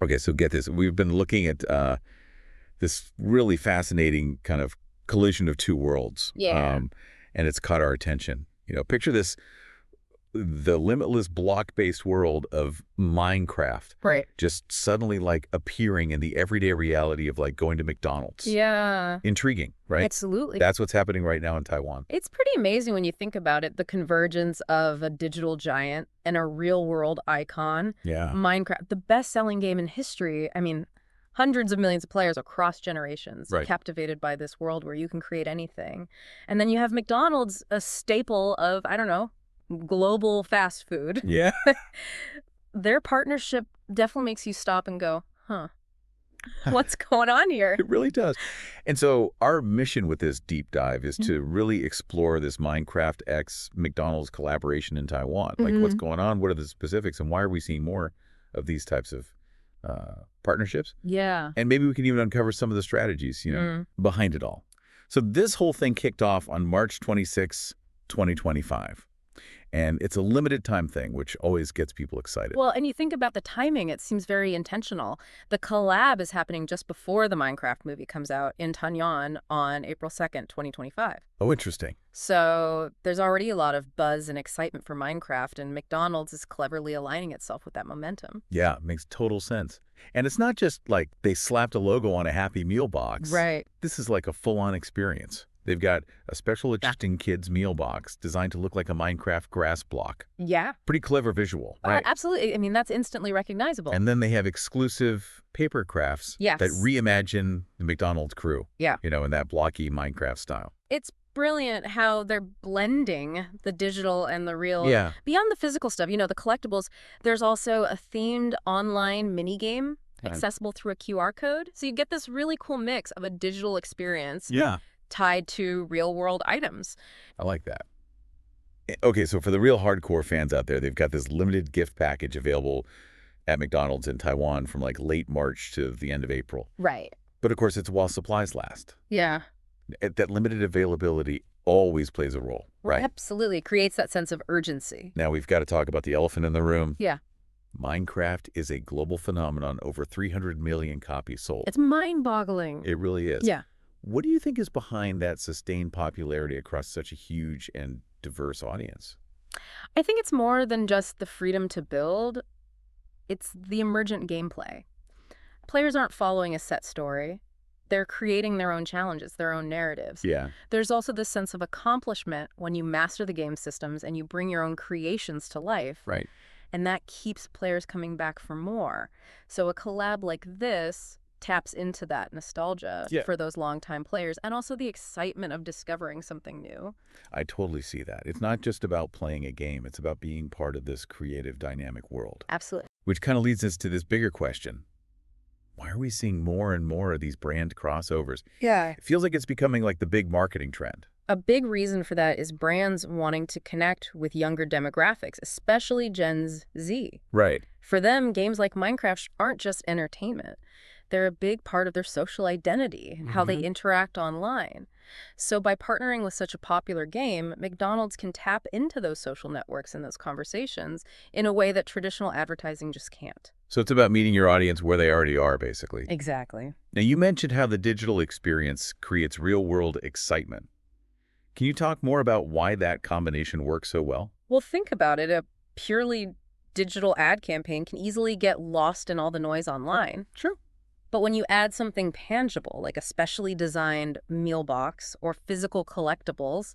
Okay, so get this. We've been looking at this really fascinating kind of collision of two worlds. Yeah. And it's caught our attention. Picture this, the limitless block-based world of Minecraft Right. just suddenly like appearing in the everyday reality of like going to McDonald's. Yeah. Intriguing, right? Absolutely. That's what's happening right now in Taiwan. It's pretty amazing when you think about it, the convergence of a digital giant and a real-world icon. Yeah. Minecraft, the best-selling game in history. I mean, hundreds of millions of players across generations Right. captivated by this world where you can create anything. And then you have McDonald's, a staple of, I don't know, global fast food. Yeah. Their partnership definitely makes you stop and go, huh, what's going on here? It really does. And so our mission with this deep dive is to really explore this Minecraft X McDonald's collaboration in Taiwan. Like what's going on? What are the specifics? And why are we seeing more of these types of partnerships? Yeah. And maybe we can even uncover some of the strategies, behind it all. So this whole thing kicked off on March 26, 2025. And it's a limited time thing, which always gets people excited. Well, and you think about the timing, it seems very intentional. The collab is happening just before the Minecraft movie comes out in Taiwan on April 2nd, 2025. Oh, interesting. So there's already a lot of buzz and excitement for Minecraft, and McDonald's is cleverly aligning itself with that momentum. Yeah, makes total sense. And it's not just like they slapped a logo on a Happy Meal box. Right. This is like a full-on experience. They've got a special interesting kids meal box designed to look like a Minecraft grass block. Yeah. Pretty clever visual, right? Absolutely. I mean, that's instantly recognizable. And then they have exclusive paper crafts Yes. that reimagine the McDonald's crew. Yeah. In that blocky Minecraft style. It's brilliant how they're blending the digital and the real. Yeah. Beyond the physical stuff, the collectibles, there's also a themed online minigame accessible through a QR code. So you get this really cool mix of a digital experience tied to real-world items. I like that. Okay, so for the real hardcore fans out there, they've got this limited gift package available at McDonald's in Taiwan from like late March to the end of April. Right. But of course, it's while supplies last. Yeah. That limited availability always plays a role, right? Absolutely. It creates that sense of urgency. Now, we've got to talk about the elephant in the room. Yeah. Minecraft is a global phenomenon, over 300 million copies sold. It's mind-boggling. It really is. Yeah. What do you think is behind that sustained popularity across such a huge and diverse audience? I think it's more than just the freedom to build. It's the emergent gameplay. Players aren't following a set story. They're creating their own challenges, their own narratives. Yeah. There's also this sense of accomplishment when you master the game systems and you bring your own creations to life. Right. And that keeps players coming back for more. So a collab like this taps into that nostalgia for those longtime players and also the excitement of discovering something new. I totally see that. It's not just about playing a game. It's about being part of this creative, dynamic world. Absolutely. Which kind of leads us to this bigger question. Why are we seeing more and more of these brand crossovers? Yeah. It feels like it's becoming like the big marketing trend. A big reason for that is brands wanting to connect with younger demographics, especially Gen Z. Right. For them, games like Minecraft aren't just entertainment. They're a big part of their social identity, how they interact online. So by partnering with such a popular game, McDonald's can tap into those social networks and those conversations in a way that traditional advertising just can't. So it's about meeting your audience where they already are, basically. Exactly. Now, you mentioned how the digital experience creates real-world excitement. Can you talk more about why that combination works so well? Well, think about it. A purely digital ad campaign can easily get lost in all the noise online. True. But when you add something tangible, like a specially designed meal box or physical collectibles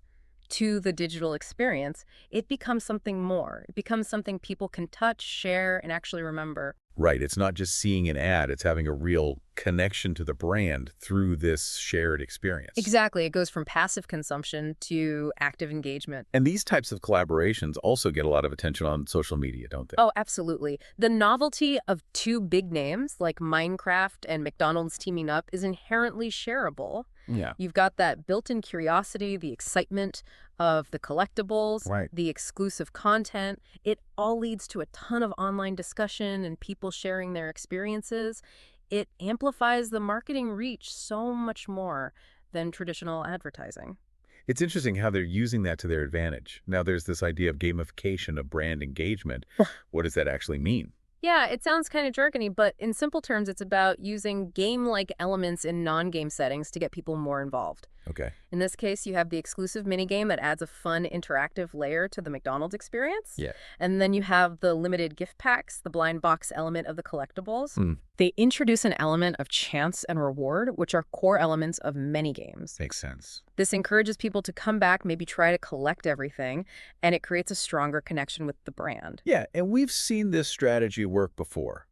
to the digital experience, it becomes something more. It becomes something people can touch, share, and actually remember. Right. It's not just seeing an ad. It's having a real connection to the brand through this shared experience. Exactly. It goes from passive consumption to active engagement. And these types of collaborations also get a lot of attention on social media, don't they? Oh, absolutely. The novelty of two big names like Minecraft and McDonald's teaming up is inherently shareable. Yeah. You've got that built-in curiosity, the excitement of the collectibles, the exclusive content. It all leads to a ton of online discussion and people sharing their experiences. It amplifies the marketing reach so much more than traditional advertising. It's interesting how they're using that to their advantage. Now, there's this idea of gamification of brand engagement. What does that actually mean? Yeah, it sounds kind of jargony, but in simple terms, it's about using game-like elements in non-game settings to get people more involved. Okay. In this case, you have the exclusive minigame that adds a fun interactive layer to the McDonald's experience. Yeah. And then you have the limited gift packs, the blind box element of the collectibles. Hmm. They introduce an element of chance and reward, which are core elements of many games. Makes sense. This encourages people to come back, maybe try to collect everything, and it creates a stronger connection with the brand. Yeah, and we've seen this strategy work before.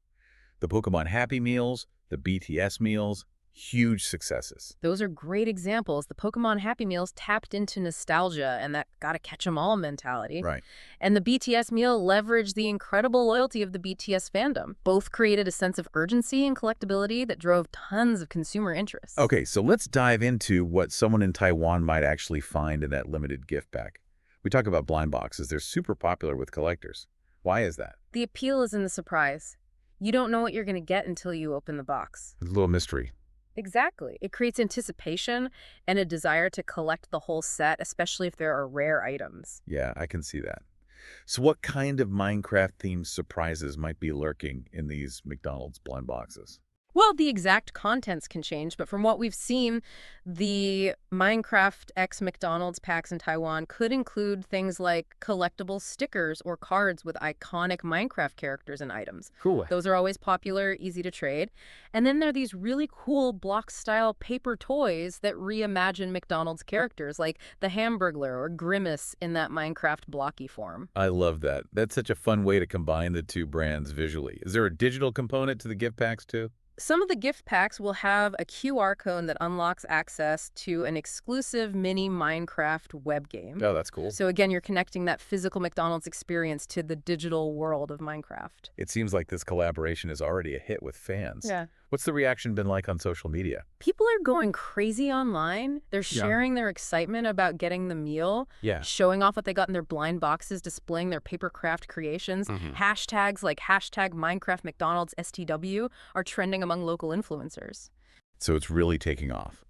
The Pokemon Happy Meals, the BTS meals, huge successes. Those are great examples. The Pokemon Happy Meals tapped into nostalgia and that gotta catch 'em all mentality. Right. And the BTS meal leveraged the incredible loyalty of the BTS fandom. Both created a sense of urgency and collectability that drove tons of consumer interest. Okay, so let's dive into what someone in Taiwan might actually find in that limited gift pack. We talk about blind boxes. They're super popular with collectors. Why is that? The appeal is in the surprise. You don't know what you're going to get until you open the box. There's a little mystery. Exactly. It creates anticipation and a desire to collect the whole set, especially if there are rare items. Yeah, I can see that. So what kind of Minecraft-themed surprises might be lurking in these McDonald's blind boxes? Well, the exact contents can change, but from what we've seen, the Minecraft X McDonald's packs in Taiwan could include things like collectible stickers or cards with iconic Minecraft characters and items. Cool. Those are always popular, easy to trade. And then there are these really cool block-style paper toys that reimagine McDonald's characters, like the Hamburglar or Grimace in that Minecraft blocky form. I love that. That's such a fun way to combine the two brands visually. Is there a digital component to the gift packs too? Some of the gift packs will have a QR code that unlocks access to an exclusive mini Minecraft web game. Oh, that's cool. So again, you're connecting that physical McDonald's experience to the digital world of Minecraft. It seems like this collaboration is already a hit with fans. Yeah. What's the reaction been like on social media? People are going crazy online. They're sharing their excitement about getting the meal, showing off what they got in their blind boxes, displaying their paper craft creations. Hashtags like hashtag Minecraft McDonald's STW are trending among local influencers. So it's really taking off.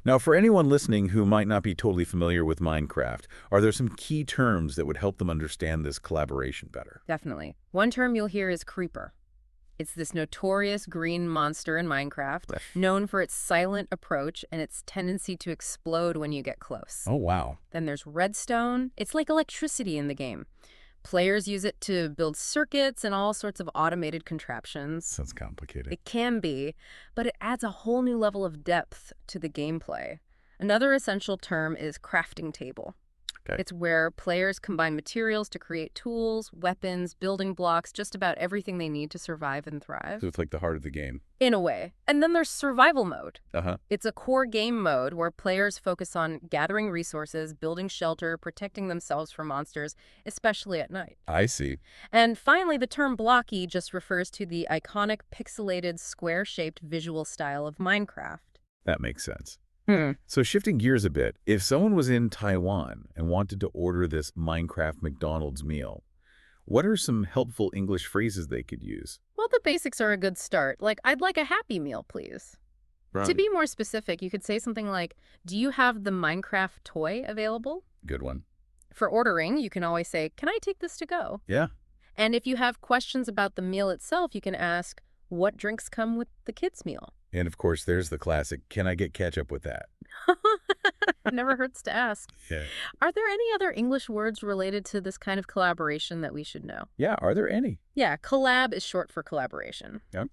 Now, for anyone listening who might not be totally familiar with Minecraft, are there some key terms that would help them understand this collaboration better? Definitely. One term you'll hear is creeper. It's this notorious green monster in Minecraft, known for its silent approach and its tendency to explode when you get close. Oh, wow. Then there's redstone. It's like electricity in the game. Players use it to build circuits and all sorts of automated contraptions. Sounds complicated. It can be, but it adds a whole new level of depth to the gameplay. Another essential term is crafting table. Okay. It's where players combine materials to create tools, weapons, building blocks, just about everything they need to survive and thrive. So it's like the heart of the game. In a way. And then there's survival mode. Uh-huh. It's a core game mode where players focus on gathering resources, building shelter, protecting themselves from monsters, especially at night. I see. And finally, the term blocky just refers to the iconic pixelated square-shaped visual style of Minecraft. That makes sense. So shifting gears a bit, if someone was in Taiwan and wanted to order this Minecraft McDonald's meal, what are some helpful English phrases they could use? Well, the basics are a good start. Like, I'd like a Happy Meal, please. Right. To be more specific, you could say something like, do you have the Minecraft toy available? Good one. For ordering, you can always say, can I take this to go? Yeah. And if you have questions about the meal itself, you can ask, what drinks come with the kids' meal? And of course, there's the classic, can I get ketchup with that? Never hurts to ask. Yeah. Are there any other English words related to this kind of collaboration that we should know? Yeah, are there any? Yeah, collab is short for collaboration. Yeah.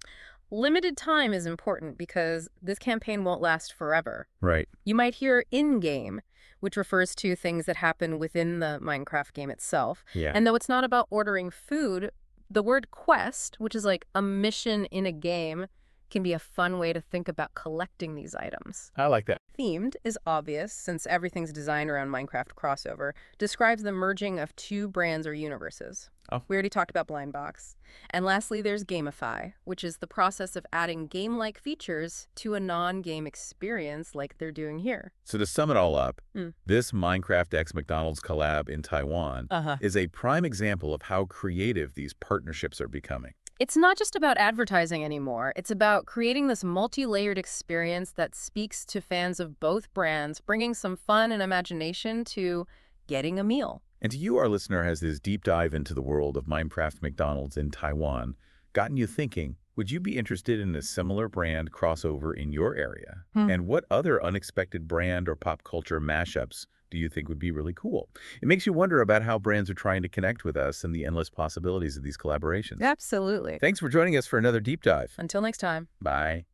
Limited time is important because this campaign won't last forever. Right. You might hear in-game, which refers to things that happen within the Minecraft game itself. Yeah. And though it's not about ordering food, the word quest, which is like a mission in a game, can be a fun way to think about collecting these items. I like that. Themed is obvious, since everything's designed around Minecraft crossover, describes the merging of two brands or universes. Oh. We already talked about Blind Box. And lastly, there's gamify, which is the process of adding game-like features to a non-game experience like they're doing here. So to sum it all up, this Minecraft X McDonald's collab in Taiwan is a prime example of how creative these partnerships are becoming. It's not just about advertising anymore. It's about creating this multi-layered experience that speaks to fans of both brands, bringing some fun and imagination to getting a meal. And to you, our listener, has this deep dive into the world of Minecraft McDonald's in Taiwan, gotten you thinking, would you be interested in a similar brand crossover in your area? And what other unexpected brand or pop culture mashups do you think would be really cool? It makes you wonder about how brands are trying to connect with us and the endless possibilities of these collaborations. Absolutely. Thanks for joining us for another deep dive. Until next time. Bye.